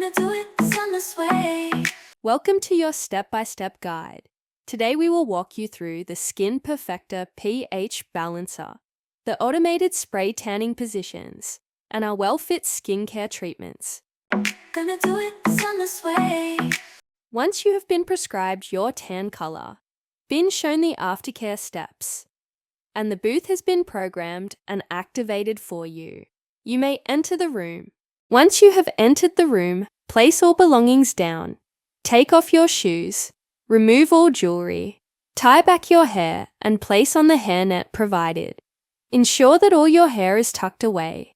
Gonna do it the Sunless way. Welcome to your step-by-step guide. Today we will walk you through the Skin Perfector pH Balancer, the automated spray tanning positions, and our well-fit skincare treatments. Gonna do it the Sunless way. Once you have been prescribed your tan color, been shown the aftercare steps, and the booth has been programmed and activated for you, you may enter the room. Once you have entered the room, place all belongings down, take off your shoes, remove all jewelry, tie back your hair and place on the hairnet provided. Ensure that all your hair is tucked away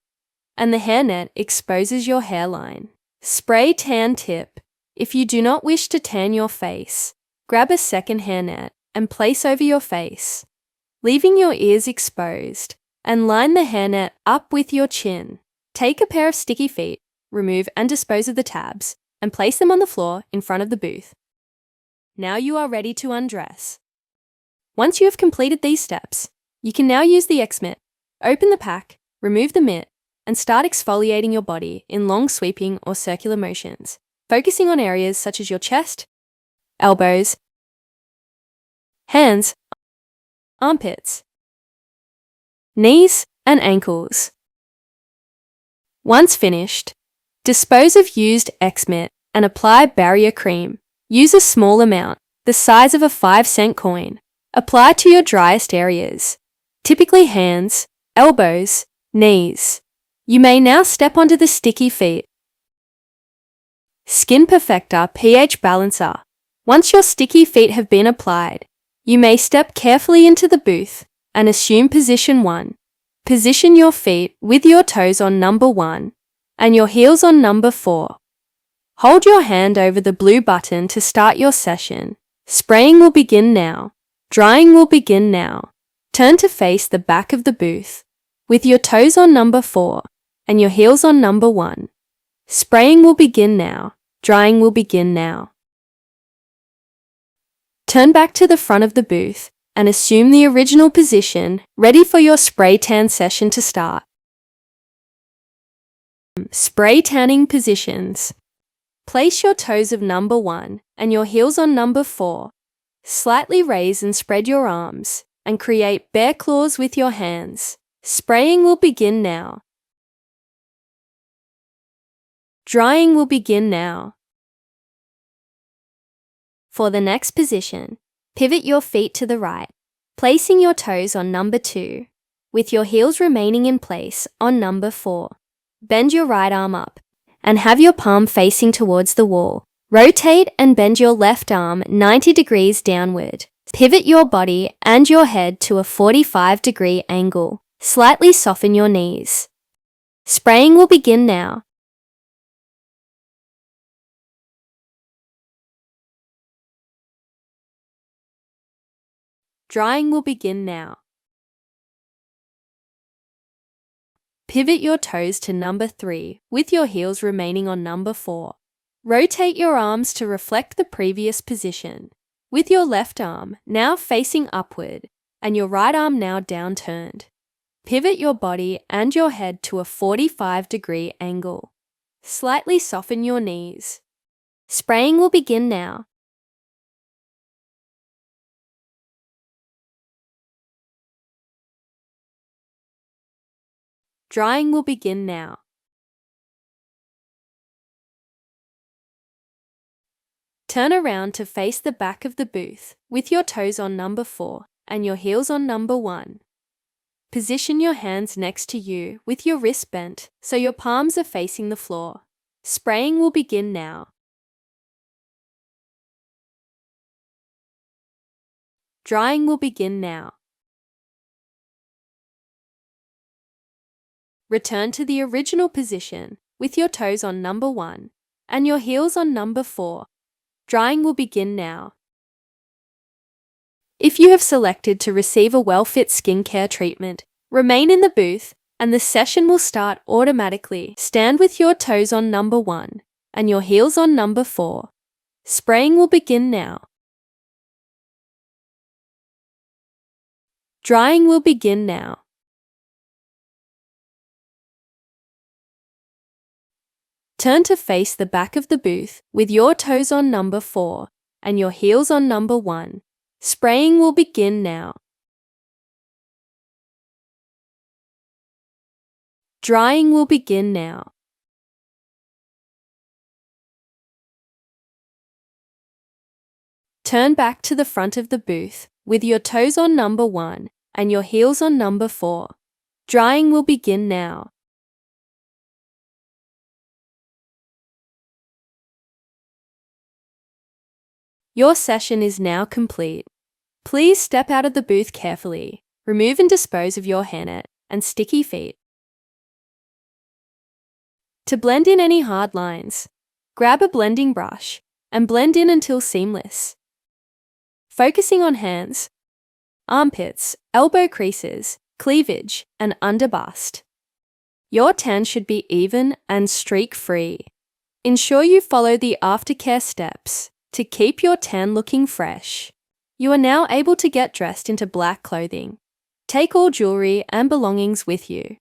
and the hairnet exposes your hairline. Spray tan tip. If you do not wish to tan your face, grab a second hairnet and place over your face, leaving your ears exposed, and line the hairnet up with your chin. Take a pair of sticky feet, remove and dispose of the tabs, and place them on the floor in front of the booth. Now you are ready to undress. Once you have completed these steps, you can now use the X-Mitt. Open the pack, remove the mitt, and start exfoliating your body in long sweeping or circular motions, focusing on areas such as your chest, elbows, hands, armpits, knees, and ankles. Once finished, dispose of used X-Mitt and apply barrier cream. Use a small amount, the size of a 5-cent coin. Apply to your driest areas, typically hands, elbows, knees. You may now step onto the sticky feet. Skin Perfector pH Balancer. Once your sticky feet have been applied, you may step carefully into the booth and assume position 1. Position your feet with your toes on number 1 and your heels on number 4. Hold your hand over the blue button to start your session. Spraying will begin now. Drying will begin now. Turn to face the back of the booth with your toes on number 4 and your heels on number 1. Spraying will begin now. Drying will begin now. Turn back to the front of the booth and assume the original position, ready for your spray tan session to start. Spray tanning positions. Place your toes of number 1 and your heels on number 4. Slightly raise and spread your arms and create bear claws with your hands. Spraying will begin now. Drying will begin now. For the next position, pivot your feet to the right, placing your toes on number 2, with your heels remaining in place on number 4. Bend your right arm up and have your palm facing towards the wall. Rotate and bend your left arm 90 degrees downward. Pivot your body and your head to a 45-degree angle. Slightly soften your knees. Spraying will begin now. Drying will begin now. Pivot your toes to number 3 with your heels remaining on number 4. Rotate your arms to reflect the previous position, with your left arm now facing upward and your right arm now downturned. Pivot your body and your head to a 45-degree angle. Slightly soften your knees. Spraying will begin now. Drying will begin now. Turn around to face the back of the booth with your toes on number 4 and your heels on number 1. Position your hands next to you with your wrists bent so your palms are facing the floor. Spraying will begin now. Drying will begin now. Return to the original position with your toes on number 1 and your heels on number 4. Drying will begin now. If you have selected to receive a well-fit skincare treatment, remain in the booth and the session will start automatically. Stand with your toes on number 1 and your heels on number 4. Spraying will begin now. Drying will begin now. Turn to face the back of the booth with your toes on number 4 and your heels on number 1. Spraying will begin now. Drying will begin now. Turn back to the front of the booth with your toes on number 1 and your heels on number 4. Drying will begin now. Your session is now complete. Please step out of the booth carefully. Remove and dispose of your hairnet and sticky feet. To blend in any hard lines, grab a blending brush and blend in until seamless. Focusing on hands, armpits, elbow creases, cleavage, and under bust. Your tan should be even and streak-free. Ensure you follow the aftercare steps to keep your tan looking fresh. You are now able to get dressed into black clothing. Take all jewelry and belongings with you.